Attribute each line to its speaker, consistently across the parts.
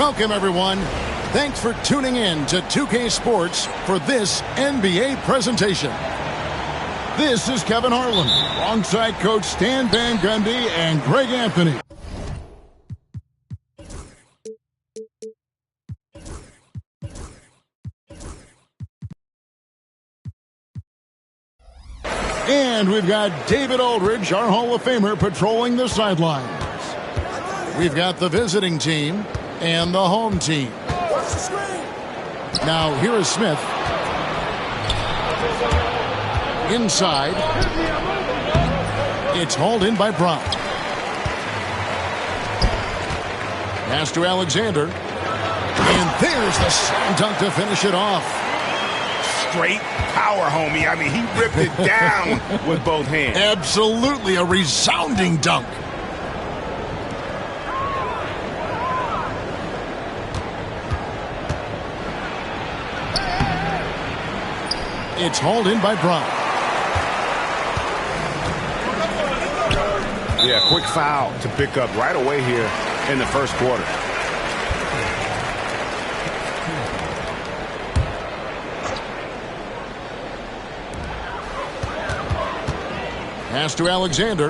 Speaker 1: Welcome, everyone. Thanks for tuning in to 2K Sports for this NBA presentation. This is Kevin Harlan, alongside Coach Stan Van Gundy and Greg Anthony. And we've got David Aldridge, our Hall of Famer, patrolling the sidelines. We've got the visiting team and the home team. Now, here is Smith. Inside. It's hauled in by Brown. Pass to Alexander. And there's the slam dunk to finish it off.
Speaker 2: Straight power, homie. I mean, he ripped it down with both hands.
Speaker 1: Absolutely a resounding dunk. It's hauled in by Brown.
Speaker 2: Yeah, quick foul to pick up right away here in the first quarter.
Speaker 1: Pass to Alexander.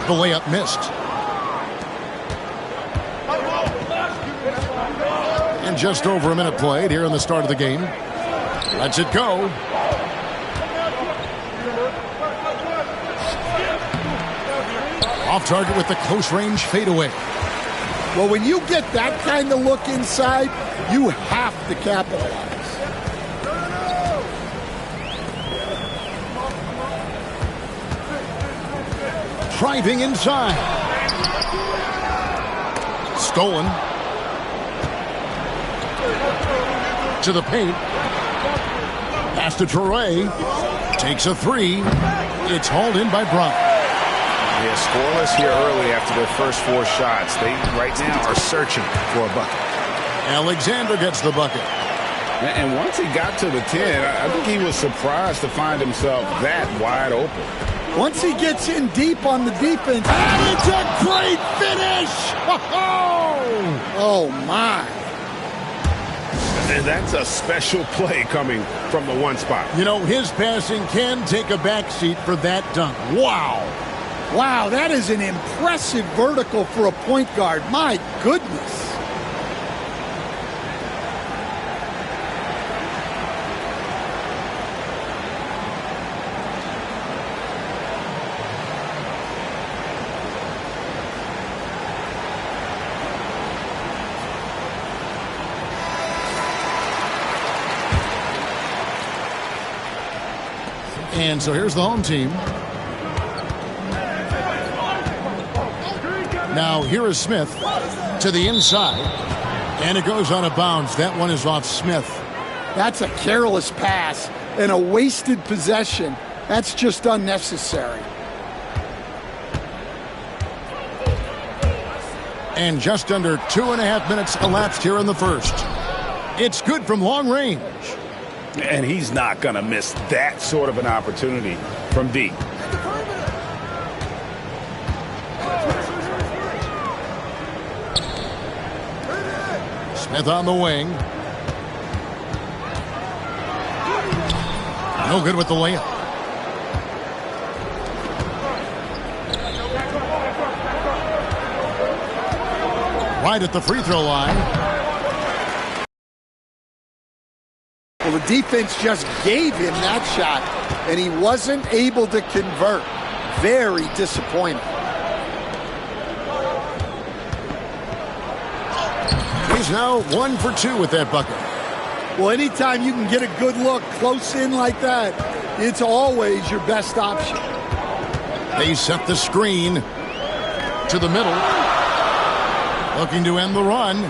Speaker 1: The layup missed. And just over a minute played here in the start of the game. Lets it go. Off target with the close range fadeaway.
Speaker 3: Well, when you get that kind of look inside, you have to capitalize.
Speaker 1: Driving inside. Stolen. To the paint. Pass to Traore. Takes a three. It's hauled in by Brown.
Speaker 2: Yeah, scoreless here early after their first four shots. They, right now, are searching for a bucket.
Speaker 1: Alexander gets the bucket.
Speaker 2: And once he got to the 10, I think he was surprised to find himself that wide open.
Speaker 3: Once he gets in deep on the defense,
Speaker 1: and it's a great finish!
Speaker 3: Oh, my.
Speaker 2: And that's a special play coming from the one spot.
Speaker 1: You know, his passing can take a backseat for that dunk. Wow.
Speaker 3: Wow, that is an impressive vertical for a point guard. My goodness.
Speaker 1: And so here's the home team. Now here is Smith to the inside. And it goes on a bounce. That one is off Smith.
Speaker 3: That's a careless pass and a wasted possession. That's just unnecessary.
Speaker 1: And just under 2.5 minutes elapsed here in the first. It's good from long range.
Speaker 2: And he's not going to miss that sort of an opportunity from deep.
Speaker 1: Smith on the wing. No good with the layup. Right at the free throw line.
Speaker 3: Well, the defense just gave him that shot, and he wasn't able to convert. Very disappointing.
Speaker 1: He's now 1 for 2 with that bucket.
Speaker 3: Well, anytime you can get a good look close in like that, it's always your best option.
Speaker 1: They set the screen to the middle. Looking to end the run.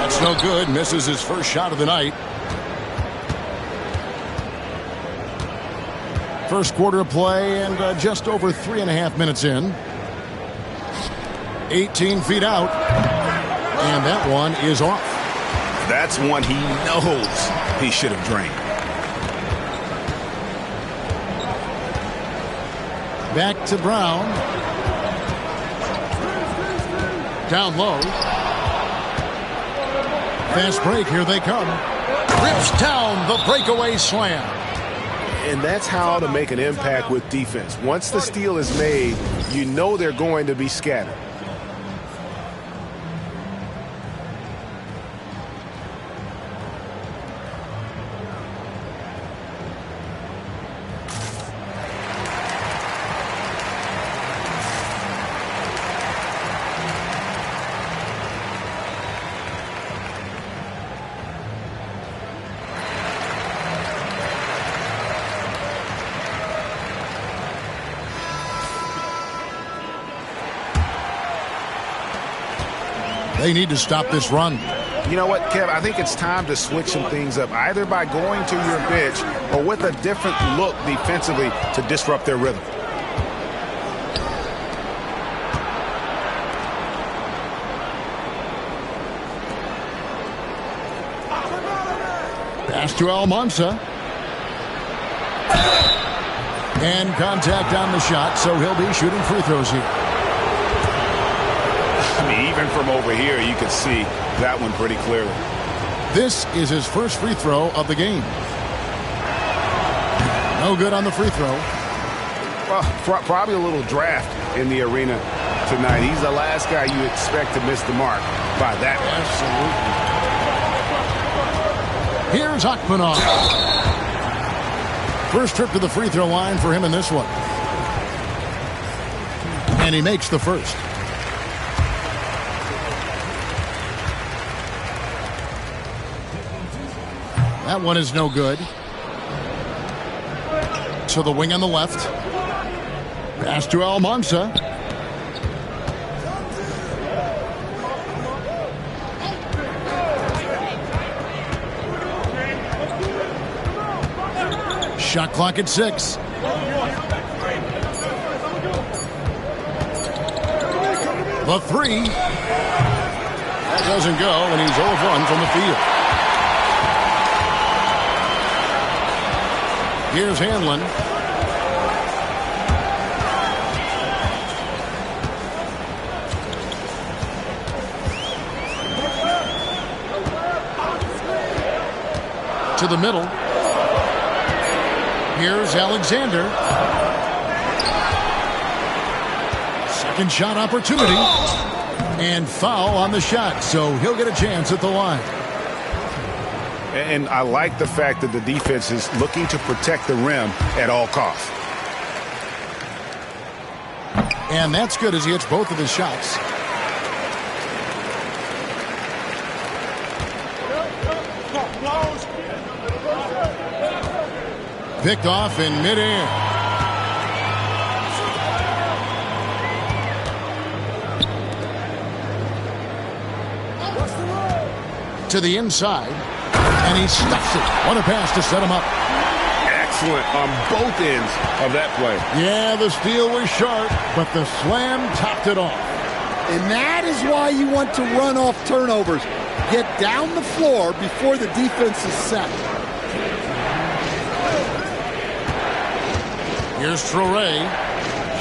Speaker 1: That's no good. Misses his first shot of the night. First quarter of play and just over 3.5 minutes in. 18 feet out. And that one is off.
Speaker 2: That's one he knows he should have drained.
Speaker 1: Back to Brown. Down low. Fast break, here they come. Rips down the breakaway slam.
Speaker 2: And that's how to make an impact with defense. Once the steal is made, you know they're going to be scattered.
Speaker 1: They need to stop this run.
Speaker 2: You know what, Kev? I think it's time to switch some things up, either by going to your bench or with a different look defensively to disrupt their rhythm.
Speaker 1: Pass to Almanza. And contact on the shot, so he'll be shooting free throws here.
Speaker 2: I mean, even from over here, you can see that one pretty clearly.
Speaker 1: This is his first free throw of the game. No good on the free throw.
Speaker 2: Well, probably a little draft in the arena tonight. He's the last guy you expect to miss the mark by that much.
Speaker 1: Absolutely. Here's Akmanov. First trip to the free throw line for him in this one. And he makes the first. That one is no good. To the wing on the left. Pass to Almanza. Shot clock at 6. The three. That doesn't go, and he's 0 of 1 from the field. Here's Hanlon. To the middle. Here's Alexander. Second shot opportunity. And foul on the shot, so he'll get a chance at the line.
Speaker 2: And I like the fact that the defense is looking to protect the rim at all costs.
Speaker 1: And that's good as he hits both of his shots. Picked off in midair. To the inside. And he stuffs it. What a pass to set him up.
Speaker 2: Excellent on both ends of that play.
Speaker 1: Yeah, the steal was sharp, but the slam topped it off.
Speaker 3: And that is why you want to run off turnovers. Get down the floor before the defense is set.
Speaker 1: Here's Traore.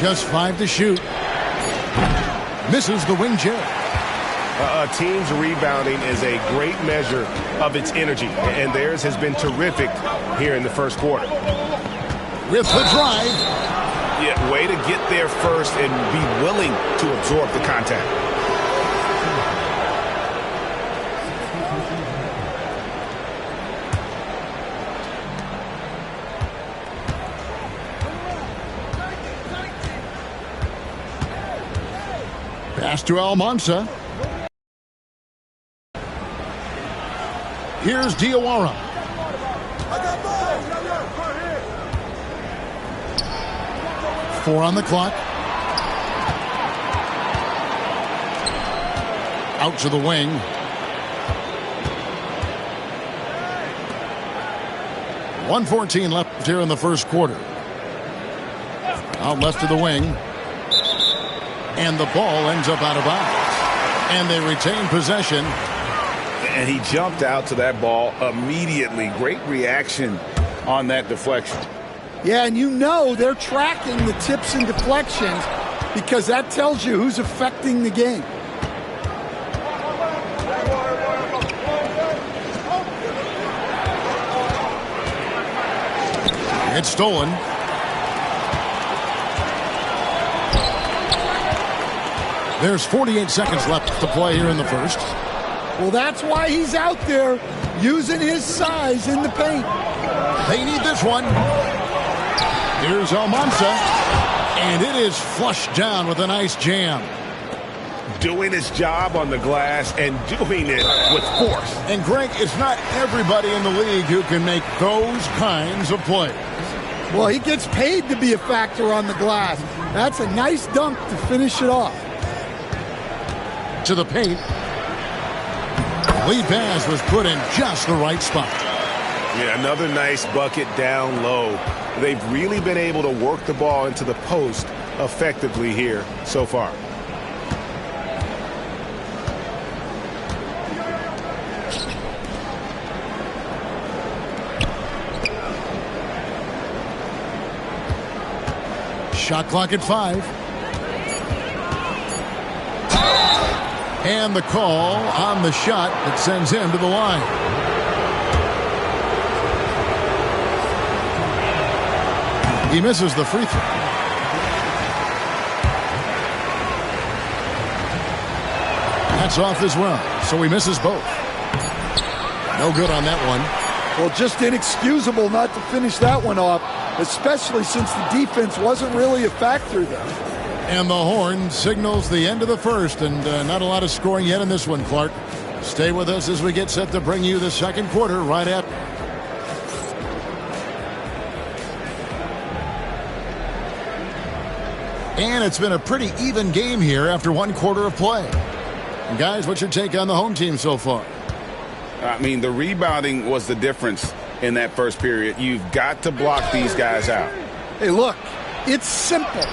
Speaker 1: Just 5 to shoot. Misses the wing jab.
Speaker 2: A team's rebounding is a great measure of its energy, and theirs has been terrific here in the first quarter.
Speaker 1: With the drive.
Speaker 2: Yeah, way to get there first and be willing to absorb the contact.
Speaker 1: Pass to Almanza. Here's Diawara. 4 on the clock. Out to the wing. .114 left here in the first quarter. Out left to the wing. And the ball ends up out of bounds. And they retain possession.
Speaker 2: And he jumped out to that ball immediately. Great reaction on that deflection.
Speaker 3: Yeah, and you know they're tracking the tips and deflections because that tells you who's affecting the game.
Speaker 1: It's stolen. There's 48 seconds left to play here in the first.
Speaker 3: Well, that's why he's out there using his size in the paint.
Speaker 1: They need this one. Here's Almanza. And it is flushed down with a nice jam.
Speaker 2: Doing his job on the glass and doing it with force.
Speaker 1: And Greg, it's not everybody in the league who can make those kinds of plays.
Speaker 3: Well, he gets paid to be a factor on the glass. That's a nice dunk to finish it off.
Speaker 1: To the paint. Lead pass was put in just the right spot.
Speaker 2: Yeah, another nice bucket down low. They've really been able to work the ball into the post effectively here so far.
Speaker 1: Shot clock at 5. And the call on the shot that sends him to the line. He misses the free throw. That's off as well, so he misses both. No good on that one.
Speaker 3: Well, just inexcusable not to finish that one off, especially since the defense wasn't really a factor there.
Speaker 1: And the horn signals the end of the first, and not a lot of scoring yet in this one, Clark. Stay with us as we get set to bring you the second quarter right after. And it's been a pretty even game here after one quarter of play. And guys, what's your take on the home team so far?
Speaker 2: I mean, the rebounding was the difference in that first period. You've got to block these guys out.
Speaker 3: Hey, look, it's simple.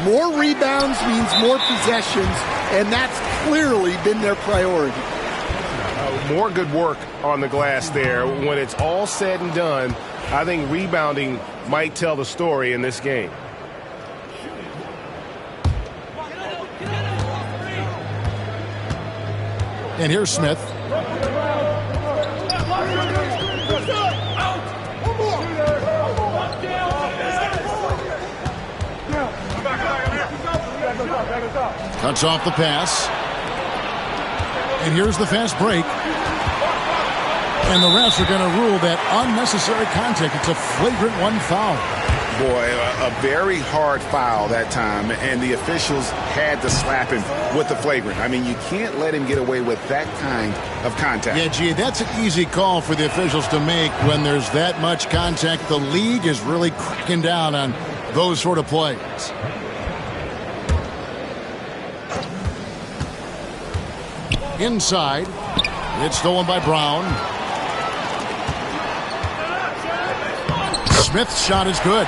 Speaker 3: More rebounds means more possessions, and that's clearly been their priority.
Speaker 2: More good work on the glass there. When it's all said and done, I think rebounding might tell the story in this game.
Speaker 1: And here's Smith. Cuts off the pass. And here's the fast break. And the refs are going to rule that unnecessary contact. It's a flagrant one foul.
Speaker 2: Boy, a very hard foul that time, and the officials had to slap him with the flagrant. I mean, you can't let him get away with that kind of contact.
Speaker 1: Yeah, gee, that's an easy call for the officials to make when there's that much contact. The league is really cracking down on those sort of plays. Inside. It's stolen by Brown. Smith's shot is good.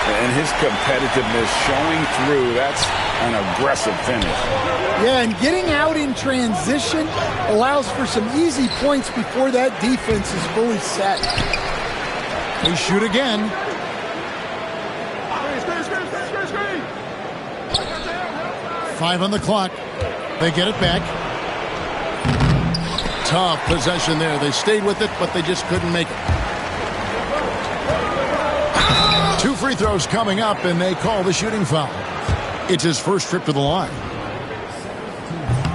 Speaker 2: And his competitiveness showing through. That's an aggressive finish.
Speaker 3: Yeah, and getting out in transition allows for some easy points before that defense is fully set.
Speaker 1: They shoot again. Five on the clock. They get it back. Tough possession there. They stayed with it, but they just couldn't make it. Two free throws coming up, and they call the shooting foul. It's his first trip to the line.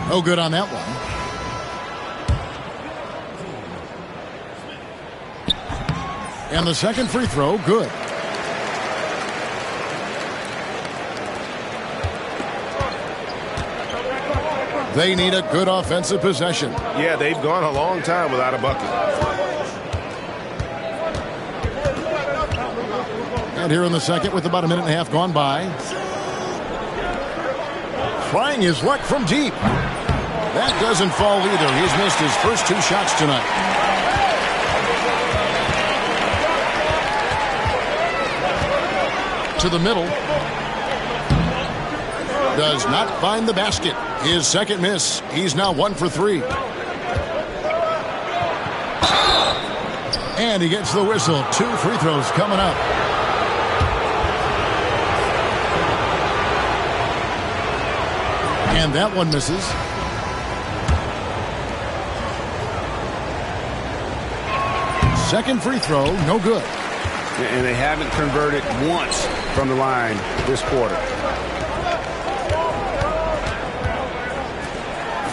Speaker 1: No good on that one. And the second free throw, good. They need a good offensive possession.
Speaker 2: Yeah, they've gone a long time without a bucket.
Speaker 1: And here in the second with about a minute and a half gone by. Trying his luck from deep. That doesn't fall either. He's missed his first two shots tonight. To the middle. Does not find the basket. His second miss. He's now 1 for 3. And he gets the whistle. 2 free throws coming up. And that one misses. Second free throw, no good.
Speaker 2: And they haven't converted once from the line this quarter.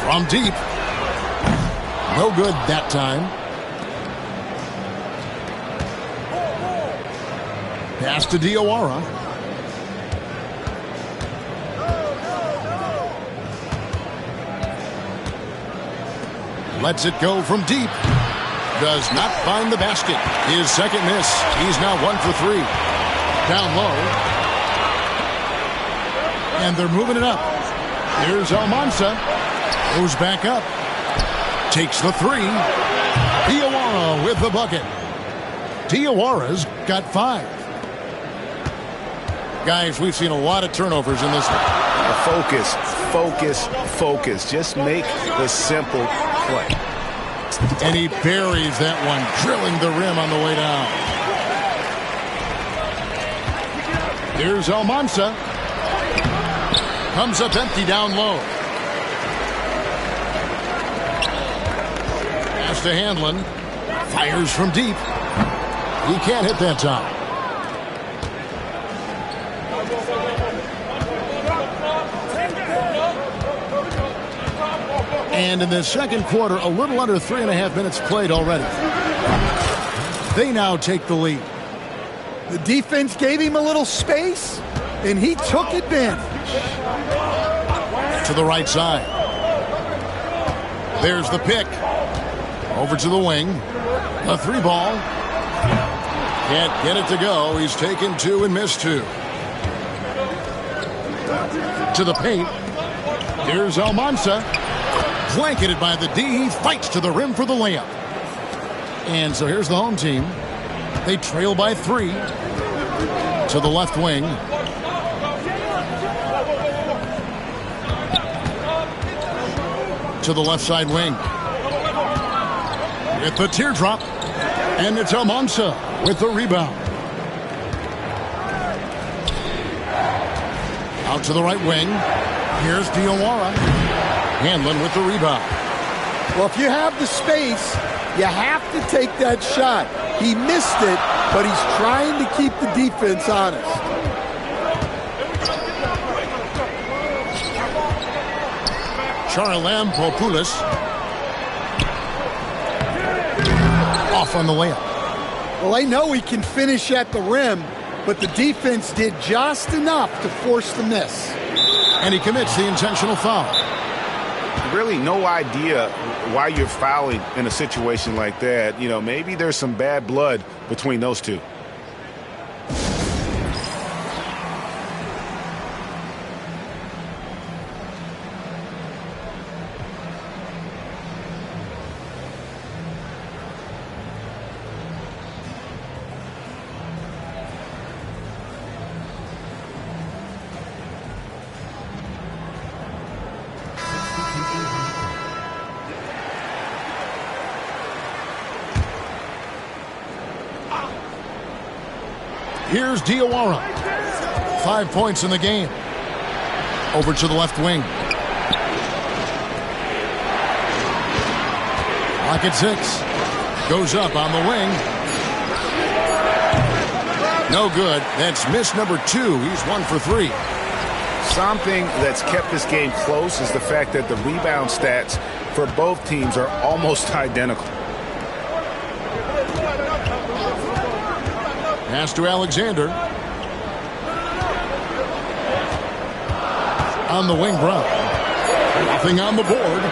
Speaker 1: From deep. No good that time. Pass to Diawara. Lets it go from deep. Does not find the basket. His second miss. He's now 1 for 3. Down low. And they're moving it up. Here's Almansa. Goes back up. Takes the 3. Diawara with the bucket. Diawara's got 5. Guys, we've seen a lot of turnovers in this one.
Speaker 2: Focus, focus, focus. Just make the simple play.
Speaker 1: And he buries that one, drilling the rim on the way down. Here's Almansa. Comes up empty down low. Pass to Hanlon. Fires from deep. He can't hit that time. And in the second quarter, a little under 3.5 minutes played already. They now take the lead.
Speaker 3: The defense gave him a little space, and he took advantage.
Speaker 1: To the right side. There's the pick. Over to the wing. A 3 ball. Can't get it to go. He's taken 2 and missed 2. To the paint. Here's Almansa. Blanketed by the D. He fights to the rim for the layup. And so here's the home team. They trail by 3. To the left wing. To the left side wing. With the teardrop. And it's Almansa with the rebound. Out to the right wing. Here's Diawara. Hanlon with the rebound.
Speaker 3: Well, if you have the space, you have to take that shot. He missed it, but he's trying to keep the defense honest.
Speaker 1: Charalampopoulos. Off on the layup.
Speaker 3: Well, they know he can finish at the rim, but the defense did just enough to force the miss.
Speaker 1: And he commits the intentional foul.
Speaker 2: Really no idea why you're fouling in a situation like that. You know, maybe there's some bad blood between those two.
Speaker 1: Here's Diawara. 5 points in the game. Over to the left wing. Lock at 6. Goes up on the wing. No good. That's miss number 2. He's 1 for 3.
Speaker 2: Something that's kept this game close is the fact that the rebound stats for both teams are almost identical.
Speaker 1: Pass to Alexander. On the wing, Brown. Nothing on the board.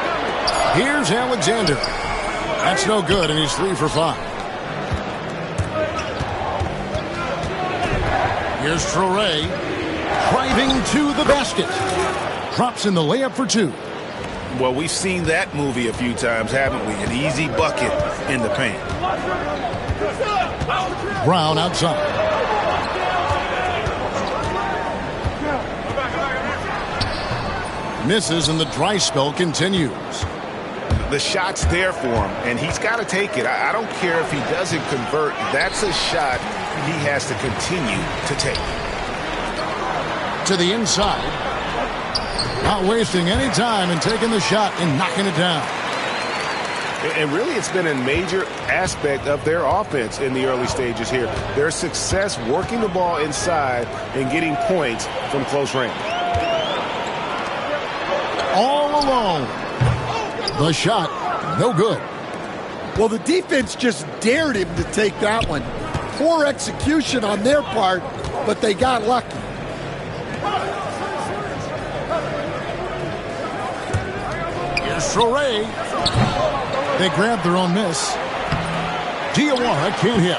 Speaker 1: Here's Alexander. That's no good, and he's 3 for 5. Here's Traoré. Driving to the basket. Drops in the layup for 2.
Speaker 2: Well, we've seen that movie a few times, haven't we? An easy bucket in the paint.
Speaker 1: Brown outside. Misses, and the dry spell continues.
Speaker 2: The shot's there for him, and he's got to take it. I don't care if he doesn't convert. That's a shot he has to continue to take.
Speaker 1: To the inside. Not wasting any time in taking the shot and knocking it down.
Speaker 2: And really, it's been a major aspect of their offense in the early stages here. Their success working the ball inside and getting points from close range.
Speaker 1: All alone. The shot, no good.
Speaker 3: Well, the defense just dared him to take that one. Poor execution on their part, but they got lucky.
Speaker 1: Here's Traore. They grabbed their own miss. Diawara can't hit.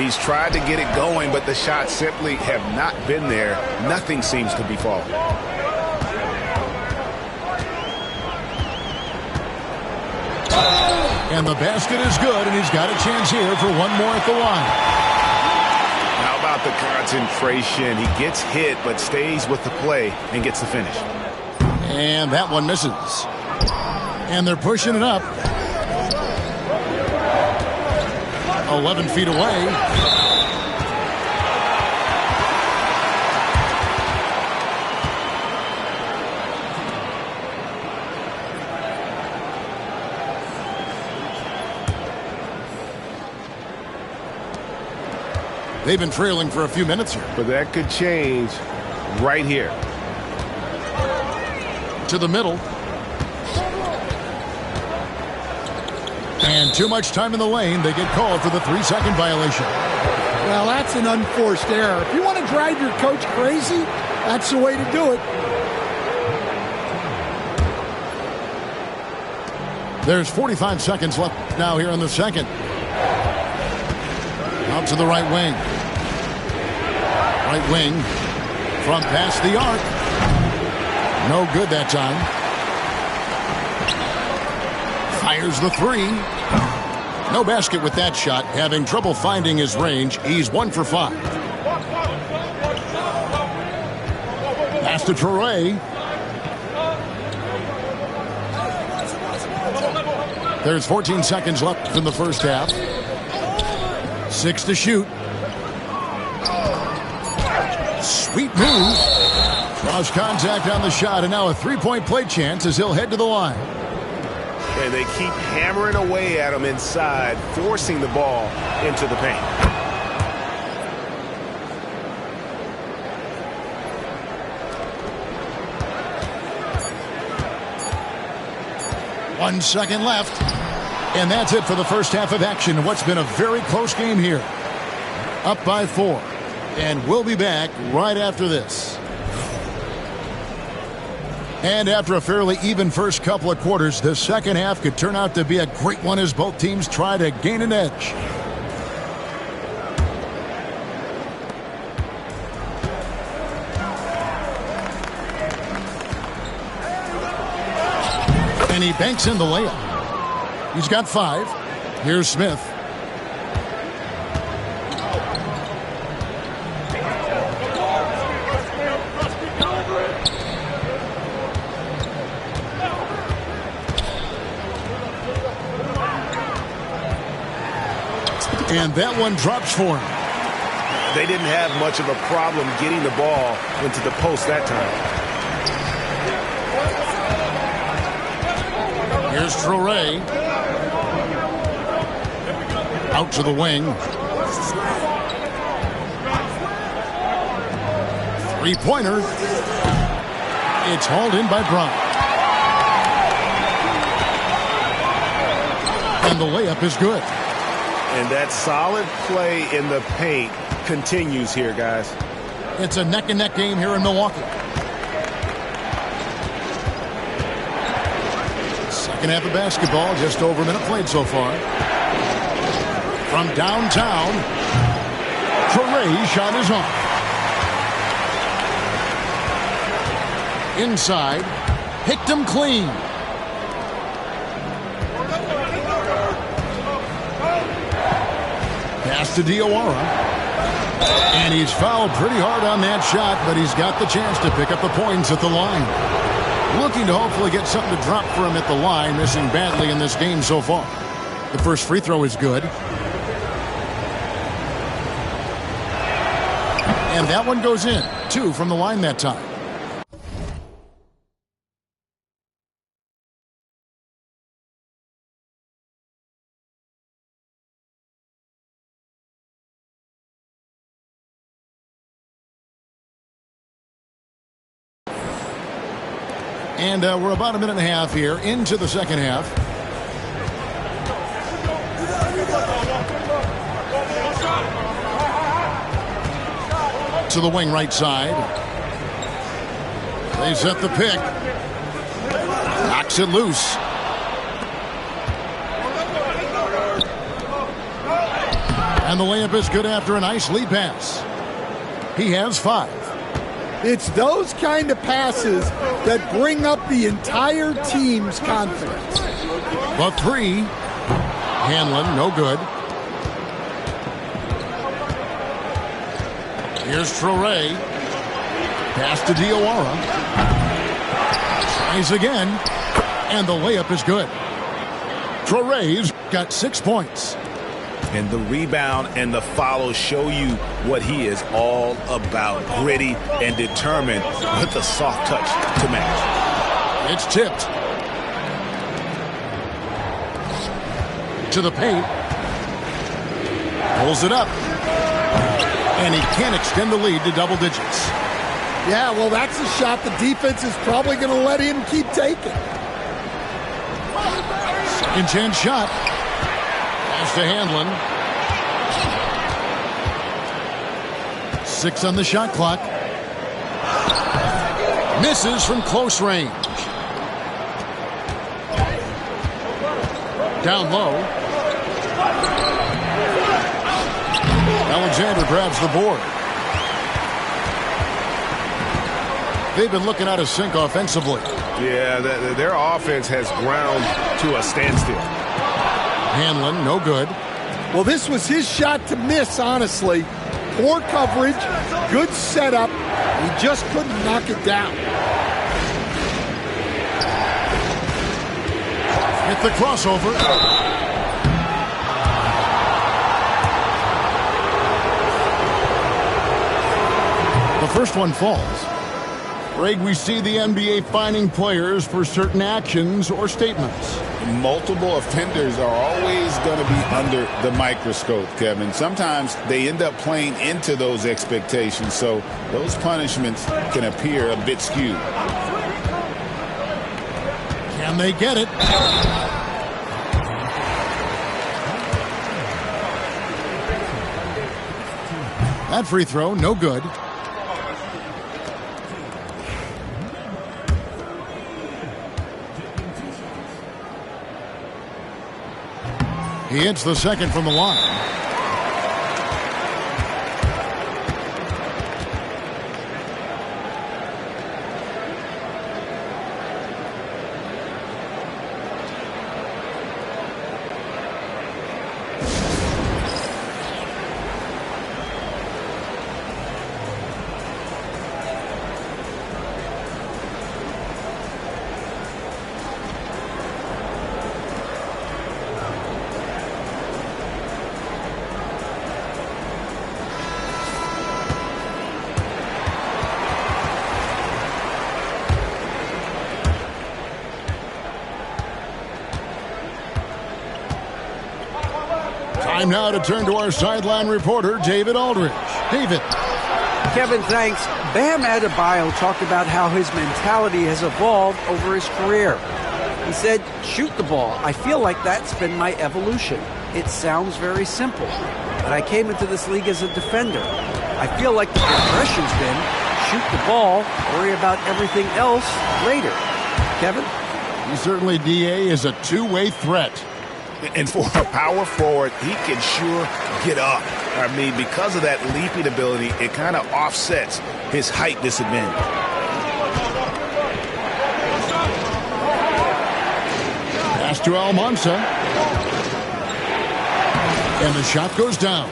Speaker 2: He's tried to get it going, but the shots simply have not been there. Nothing seems to be falling.
Speaker 1: And the basket is good, and he's got a chance here for one more at the line.
Speaker 2: How about the concentration? He gets hit, but stays with the play and gets the finish.
Speaker 1: And that one misses. And they're pushing it up. 11 feet away. They've been trailing for a few minutes here.
Speaker 2: But that could change right here.
Speaker 1: To the middle. And too much time in the lane. They get called for the 3-second violation.
Speaker 3: Well, that's an unforced error. If you want to drive your coach crazy, that's the way to do it.
Speaker 1: There's 45 seconds left now here in the second. Out to the right wing. Right wing from past the arc. No good that time. Fires the three. No basket with that shot. Having trouble finding his range. He's 1 for 5. Pass to Traore. There's 14 seconds left in the first half. 6 to shoot. Sweet move. Draws contact on the shot, and now a three-point play chance as he'll head to the line.
Speaker 2: And they keep hammering away at him inside, forcing the ball into the paint.
Speaker 1: One second left. And that's it for the first half of action. What's been a very close game here. Up by 4. And we'll be back right after this. And after a fairly even first couple of quarters, the second half could turn out to be a great one as both teams try to gain an edge. And he banks in the layup. He's got 5. Here's Smith. And that one drops for him.
Speaker 2: They didn't have much of a problem getting the ball into the post that time.
Speaker 1: Here's Traore. Out to the wing. 3-pointer. It's hauled in by Brown. And the layup is good.
Speaker 2: And that solid play in the paint continues here, guys.
Speaker 1: It's a neck-and-neck game here in Milwaukee. Second half of basketball, just over a minute played so far. From downtown, Traore's shot is on. Inside, picked him clean. Pass to Diawara. And he's fouled pretty hard on that shot, but he's got the chance to pick up the points at the line. Looking to hopefully get something to drop for him at the line, missing badly in this game so far. The first free throw is good. And that one goes in. 2 from the line that time. And we're about a minute and a half here into the second half. To the wing right side. They set the pick. Knocks it loose. And the layup is good after a nice lead pass. He has 5.
Speaker 3: It's those kind of passes that bring up the entire team's confidence.
Speaker 1: The 3. Hanlon, no good. Here's Traore. Pass to Diawara. Tries again. And the layup is good. Traore's got 6 points.
Speaker 2: And the rebound and the follow show you what he is all about. Gritty and determined with a soft touch to match.
Speaker 1: It's tipped. To the paint. Pulls it up. And he can't extend the lead to double digits.
Speaker 3: Yeah, well, that's a shot the defense is probably going to let him keep taking.
Speaker 1: Second chance shot. Pass to Hanlon. 6 on the shot clock. Misses from close range. Down low. Alexander grabs the board. They've been looking out of sync offensively.
Speaker 2: Yeah, their offense has ground to a standstill.
Speaker 1: Hanlon, no good.
Speaker 3: Well, this was his shot to miss, honestly. Poor coverage, good setup. He just couldn't knock it down.
Speaker 1: Hit the crossover. The first one falls. Greg, we see the NBA fining players for certain actions or statements.
Speaker 4: Multiple offenders are always going to be under the microscope, Kevin. Sometimes they end up playing into those expectations, so those punishments can appear a bit skewed.
Speaker 1: Can they get it? That free throw, no good. He hits the second from the line. Time now to turn to our sideline reporter, David Aldridge. David.
Speaker 5: Kevin, thanks. Bam Adebayo talked about how his mentality has evolved over his career. He said, shoot the ball. I feel like that's been my evolution. It sounds very simple, but I came into this league as a defender. I feel like the progression's been shoot the ball, worry about everything else later. Kevin?
Speaker 1: He certainly, DA, is a two-way threat.
Speaker 2: And for a power forward, he can sure get up. I mean, because of that leaping ability, it kind of offsets his height disadvantage.
Speaker 1: Pass to Almanza. And the shot goes down.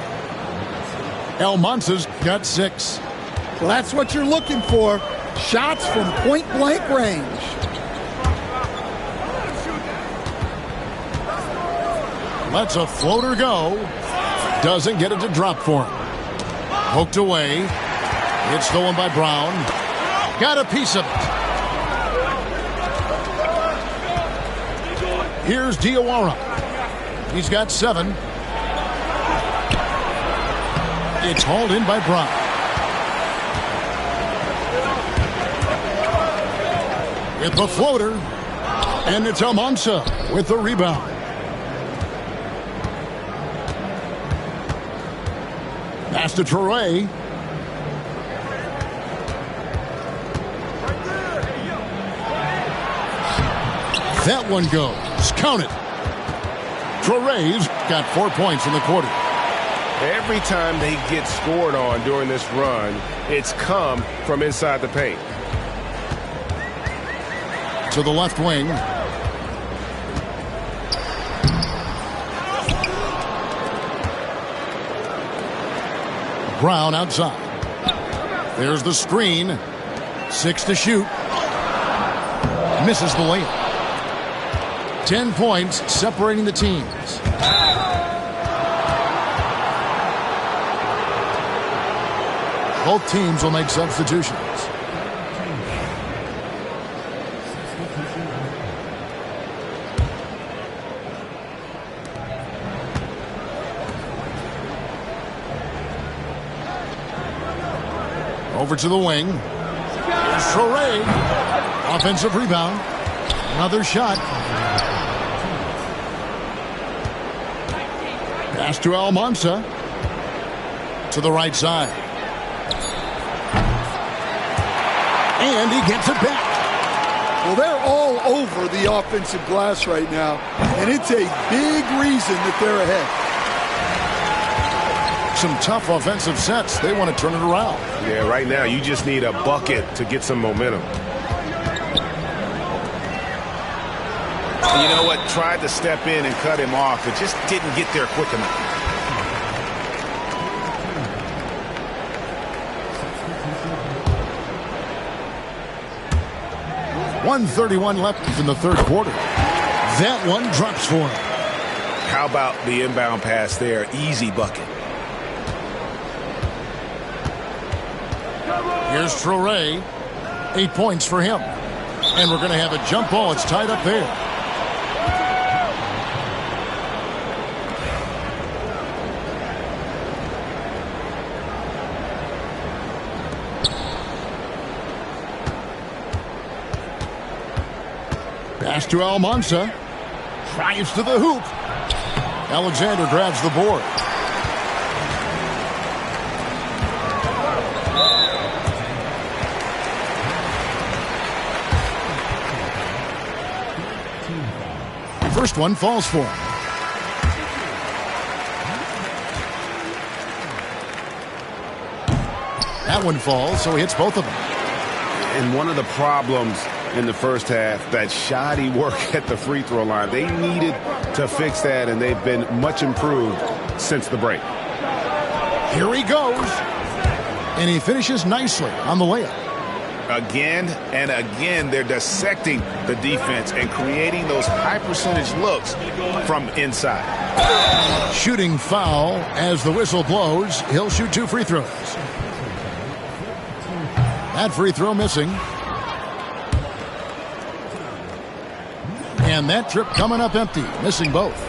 Speaker 1: Almanza's got 6.
Speaker 3: Well, that's what you're looking for. Shots from point-blank range.
Speaker 1: Lets a floater go. Doesn't get it to drop for him. Poked away. It's stolen by Brown. Got a piece of it. Here's Diawara. He's got 7. It's hauled in by Brown. With the floater. And it's Almansa with the rebound. Pass to Traore. That one goes. Count it. Traore's got 4 points in the quarter.
Speaker 2: Every time they get scored on during this run, it's come from inside the paint.
Speaker 1: To the left wing. Brown outside. There's the screen. 6 to shoot. Misses the layup. 10 points separating the teams. Both teams will make substitutions. Over to the wing. Here's Traore. Offensive rebound. Another shot. Pass to Almansa. To the right side. And he gets it back.
Speaker 3: Well, they're all over the offensive glass right now, and it's a big reason that they're ahead.
Speaker 1: Some tough offensive sets. They want to turn it around.
Speaker 2: Yeah, right now you just need a bucket to get some momentum.
Speaker 4: You know what? Tried to step in and cut him off, but just didn't get there quick enough.
Speaker 1: .131 left in the third quarter. That one drops for him.
Speaker 4: How about the inbound pass there? Easy bucket.
Speaker 1: Here's Traore. 8 points for him. And we're going to have a jump ball. It's tied up there. Pass to Almansa. Drives to the hoop. Alexander grabs the board. First one falls for him. That one falls, so he hits both of them.
Speaker 2: And one of the problems in the first half, that shoddy work at the free throw line. They needed to fix that, and they've been much improved since the break.
Speaker 1: Here he goes. And he finishes nicely on the layup.
Speaker 4: Again and again, they're dissecting the defense and creating those high percentage looks from inside.
Speaker 1: Shooting foul as the whistle blows. He'll shoot 2 free throws. That free throw missing. And that trip coming up empty, missing both.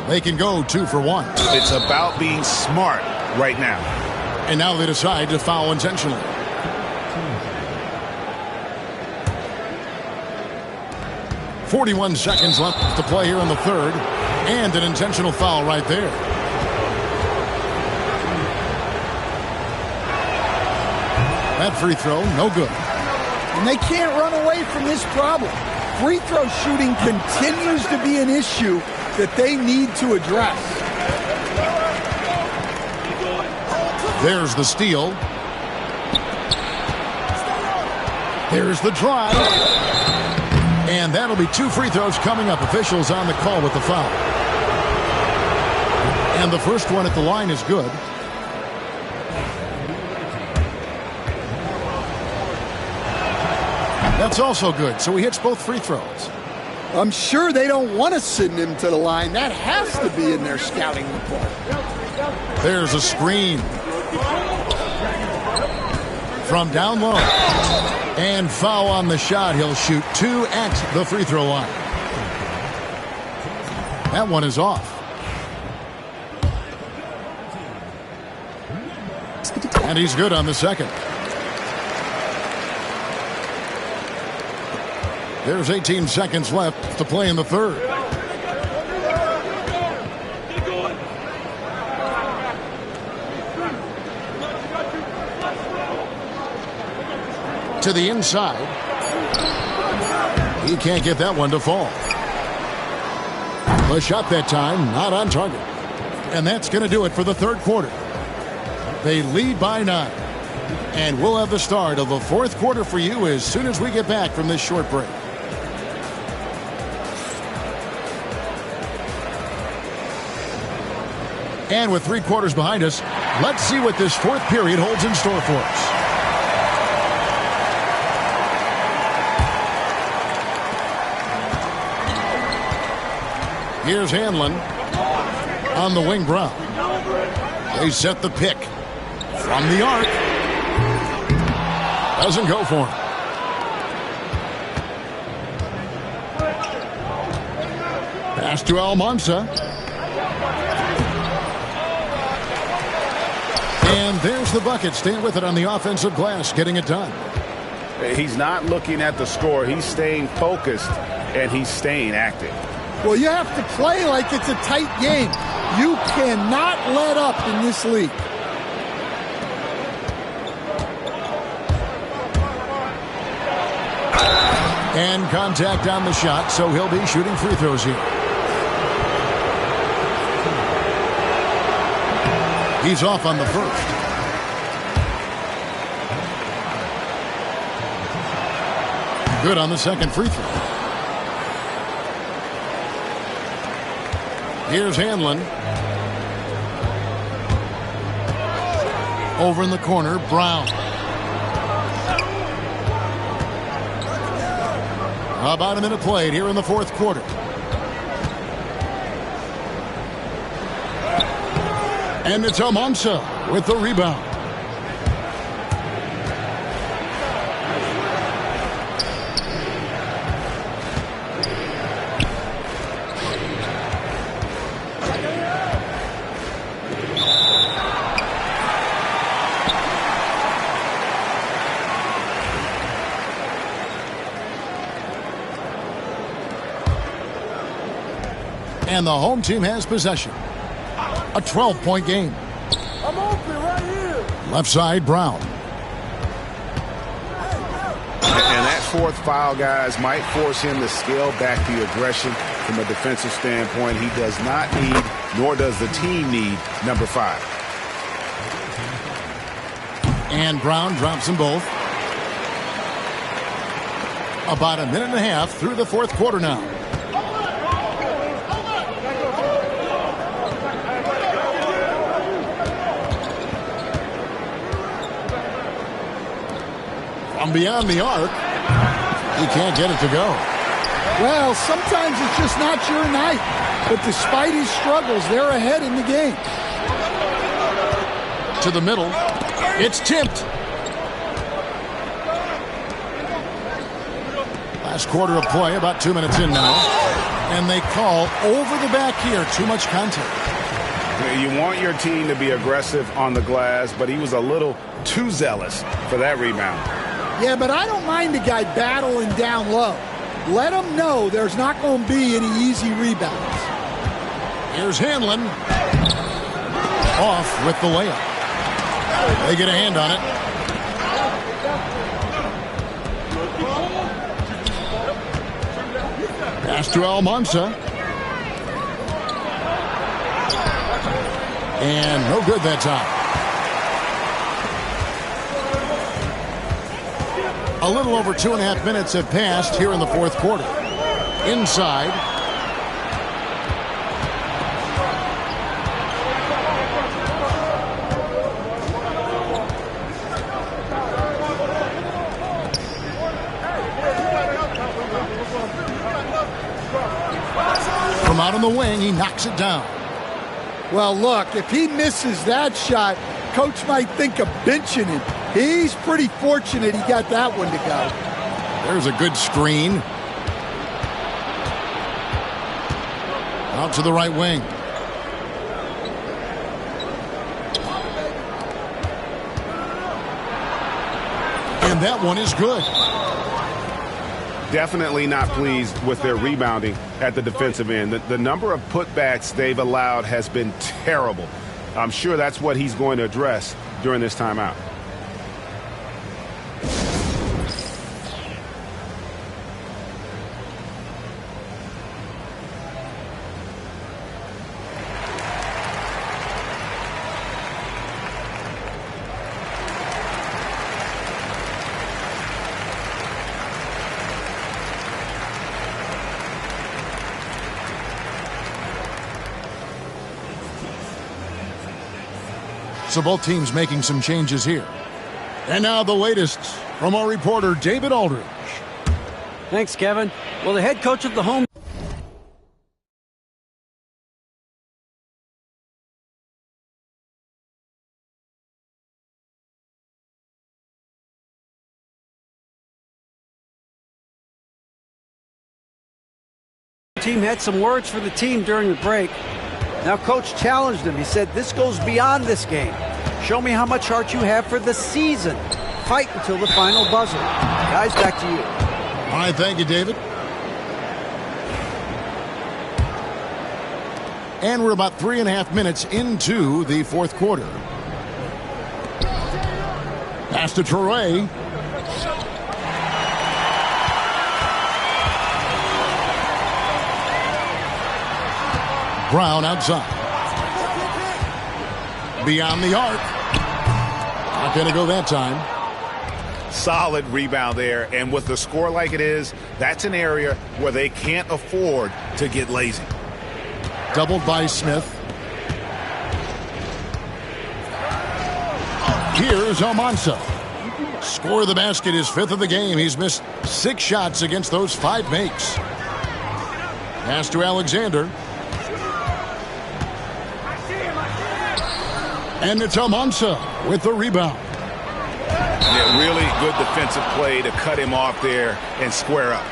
Speaker 1: They can go 2 for 1.
Speaker 4: It's about being smart right now.
Speaker 1: And now they decide to foul intentionally. .41 seconds left to play here in the third. And an intentional foul right there. That free throw, no good.
Speaker 3: And they can't run away from this problem. Free throw shooting continues to be an issue that they need to address.
Speaker 1: There's the steal. There's the drive. And that'll be 2 free throws coming up. Officials on the call with the foul. And the first one at the line is good. That's also good, so he hits both free throws.
Speaker 3: I'm sure they don't want to send him to the line. That has to be in their scouting report.
Speaker 1: There's a screen. From down low. And foul on the shot. He'll shoot 2 at the free throw line. That one is off. And he's good on the second. There's 18 seconds left to play in the third. To the inside. He can't get that one to fall. The shot that time, not on target. And that's going to do it for the third quarter. They lead by 9. And we'll have the start of the fourth quarter for you as soon as we get back from this short break. And with 3 quarters behind us, let's see what this fourth period holds in store for us. Here's Hanlon on the wing. Brown. They set the pick from the arc. Doesn't go for him. Pass to Almanza. And there's the bucket. Staying with it on the offensive glass, getting it done.
Speaker 2: He's not looking at the score. He's staying focused, and he's staying active.
Speaker 3: Well, you have to play like it's a tight game. You cannot let up in this league.
Speaker 1: And contact on the shot, so he'll be shooting free throws here. He's off on the first. Good on the second free throw. Here's Hanlon. Over in the corner, Brown. About a minute played here in the fourth quarter. And it's Almanza with the rebound. And the home team has possession. A 12-point game.
Speaker 3: I'm open right here.
Speaker 1: Left side, Brown.
Speaker 2: And that fourth foul, guys, might force him to scale back the aggression from a defensive standpoint. He does not need, nor does the team need, number 5.
Speaker 1: And Brown drops them both. About a minute and a half through the fourth quarter now. From beyond the arc, he can't get it to go.
Speaker 3: Well, sometimes it's just not your night. But despite his struggles, they're ahead in the game.
Speaker 1: To the middle. It's tipped. Last quarter of play, about 2 minutes in now. And they call over the back here. Too much contact.
Speaker 2: You want your team to be aggressive on the glass, but he was a little too zealous for that rebound.
Speaker 3: Yeah, but I don't mind the guy battling down low. Let him know there's not going to be any easy rebounds.
Speaker 1: Here's Hanlon. Off with the layup. They get a hand on it. Pass to Almanza. And no good that time. A little over 2.5 minutes have passed here in the fourth quarter. Inside. on the wing. He knocks it down.
Speaker 3: Well, look, if he misses that shot, coach might think of benching him. He's pretty fortunate he got that one to go.
Speaker 1: There's a good screen. Out to the right wing. And that one is good.
Speaker 2: Definitely not pleased with their rebounding at the defensive end. The number of putbacks they've allowed has been terrible. I'm sure that's what he's going to address during this timeout.
Speaker 1: So both teams making some changes here. And now the latest from our reporter, David Aldridge.
Speaker 5: Thanks, Kevin. Well, the head coach of the home team had some words for the team during the break. Now, coach challenged him. He said, this goes beyond this game. Show me how much heart you have for the season. Fight until the final buzzer. Guys, back to you.
Speaker 1: All right, thank you, David. And we're about 3.5 minutes into the fourth quarter. Pass to Toure. Brown outside. Beyond the arc. Not going to go that time.
Speaker 2: Solid rebound there, and with the score like it is, that's an area where they can't afford to get lazy.
Speaker 1: Doubled by Smith. Here's Almanza. Score of the basket is 5th of the game. He's missed 6 shots against those 5 makes. Pass to Alexander. And it's Almanza with the rebound.
Speaker 2: Yeah, really good defensive play to cut him off there and square up.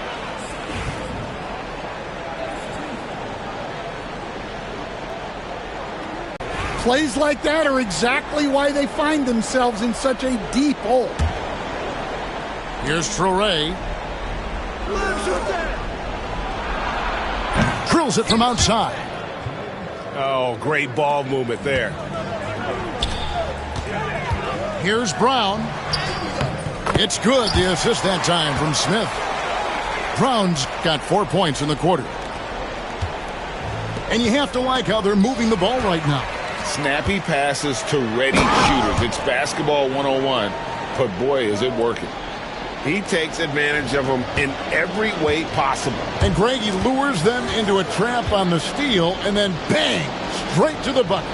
Speaker 3: Plays like that are exactly why they find themselves in such a deep hole.
Speaker 1: Here's Toure. Drills it from outside.
Speaker 2: Oh, great ball movement there.
Speaker 1: Here's Brown. It's good. The assist that time from Smith. Brown's got 4 points in the quarter. And you have to like how they're moving the ball right now.
Speaker 4: Snappy passes to ready shooters. It's basketball 101, but boy, is it working.
Speaker 2: He takes advantage of them in every way possible.
Speaker 1: And Greg, he lures them into a trap on the steal, and then bang, straight to the bucket.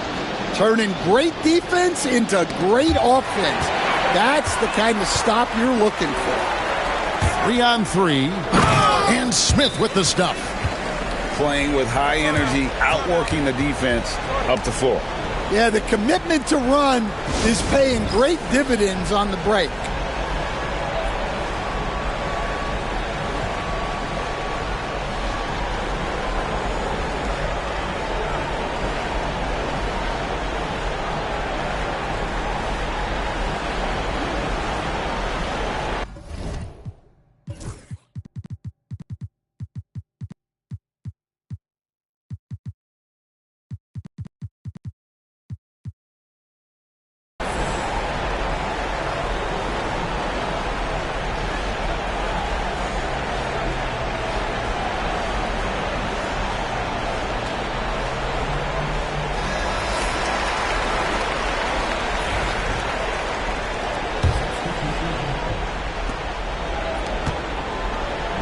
Speaker 3: Turning great defense into great offense. That's the kind of stop you're looking for.
Speaker 1: 3-on-3, and Smith with the stuff.
Speaker 4: Playing with high energy, outworking the defense up the floor.
Speaker 3: Yeah, the commitment to run is paying great dividends on the break.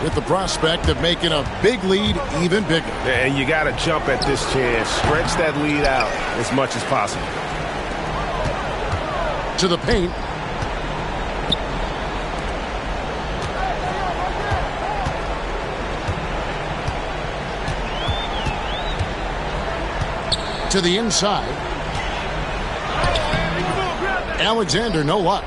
Speaker 1: With the prospect of making a big lead even bigger.
Speaker 2: And you got to jump at this chance. Stretch that lead out as much as possible.
Speaker 1: To the paint. To the inside. Alexander, no luck.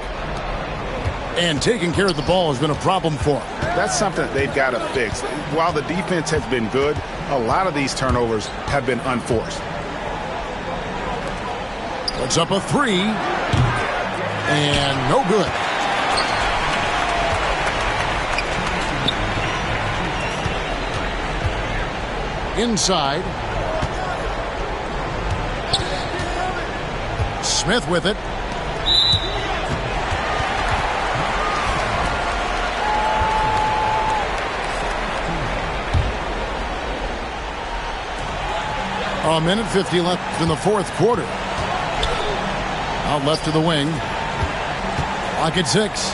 Speaker 1: And taking care of the ball has been a problem for him.
Speaker 2: That's something they've got to fix. While the defense has been good, a lot of these turnovers have been unforced.
Speaker 1: Puts up a three. And no good. Inside. Smith with it. A minute 50 left in the fourth quarter. Out left to the wing. Clock at 6.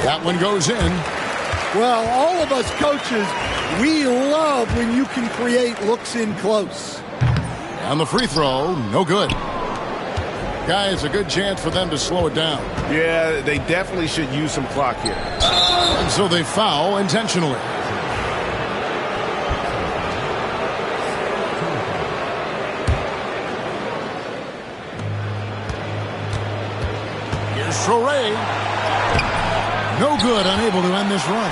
Speaker 1: That one goes in.
Speaker 3: Well, all of us coaches, we love when you can create looks in close.
Speaker 1: And the free throw, no good. Guys, a good chance for them to slow it down.
Speaker 2: Yeah, they definitely should use some clock here.
Speaker 1: And so they foul intentionally. Here's Traoré. No good, unable to end this run.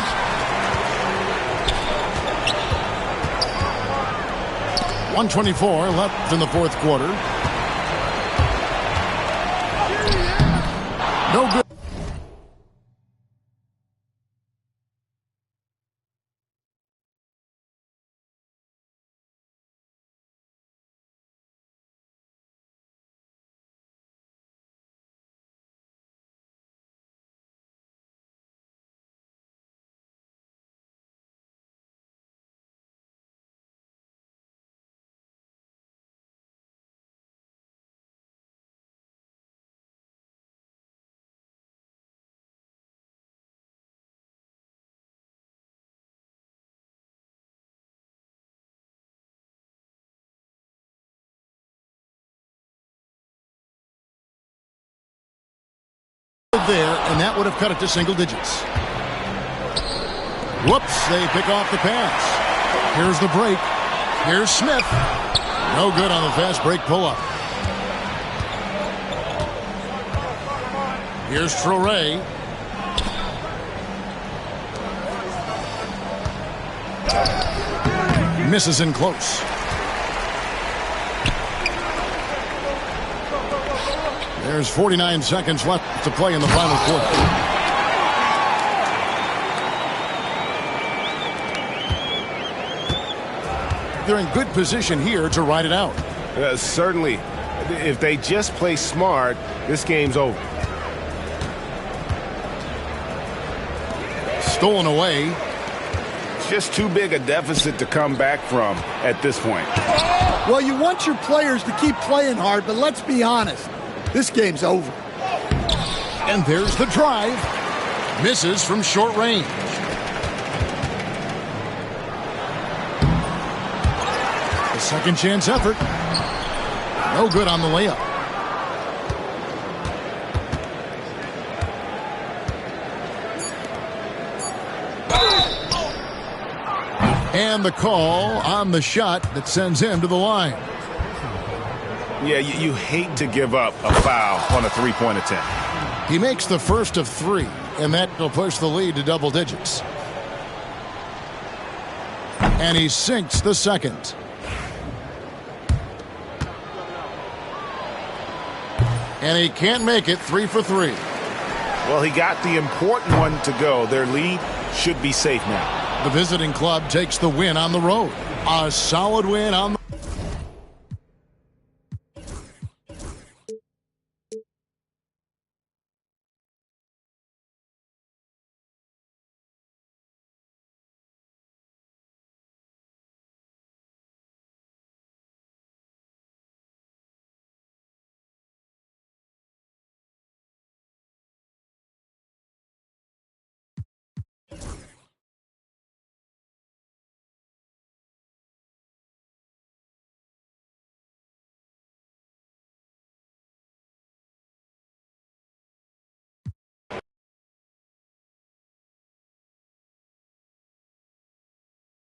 Speaker 1: .124 left in the fourth quarter. No good. There, and that would have cut it to single digits. Whoops, they pick off the pass. Here's the break. Here's Smith. No good on the fast break pull-up. Here's Traoré. Misses in close. There's 49 seconds left to play in the final quarter. They're in good position here to ride it out.
Speaker 2: Certainly. If they just play smart, this game's over.
Speaker 1: Stolen away.
Speaker 2: Just too big a deficit to come back from at this point.
Speaker 3: Well, you want your players to keep playing hard, but let's be honest. This game's over.
Speaker 1: And there's the drive. Misses from short range. The second chance effort. No good on the layup. And the call on the shot that sends him to the line.
Speaker 2: Yeah, you hate to give up a foul on a three-point attempt.
Speaker 1: He makes the first of 3, and that will push the lead to double digits. And he sinks the second. And he can't make it 3 for 3.
Speaker 2: Well, he got the important one to go. Their lead should be safe now.
Speaker 1: The visiting club takes the win on the road. A solid win on the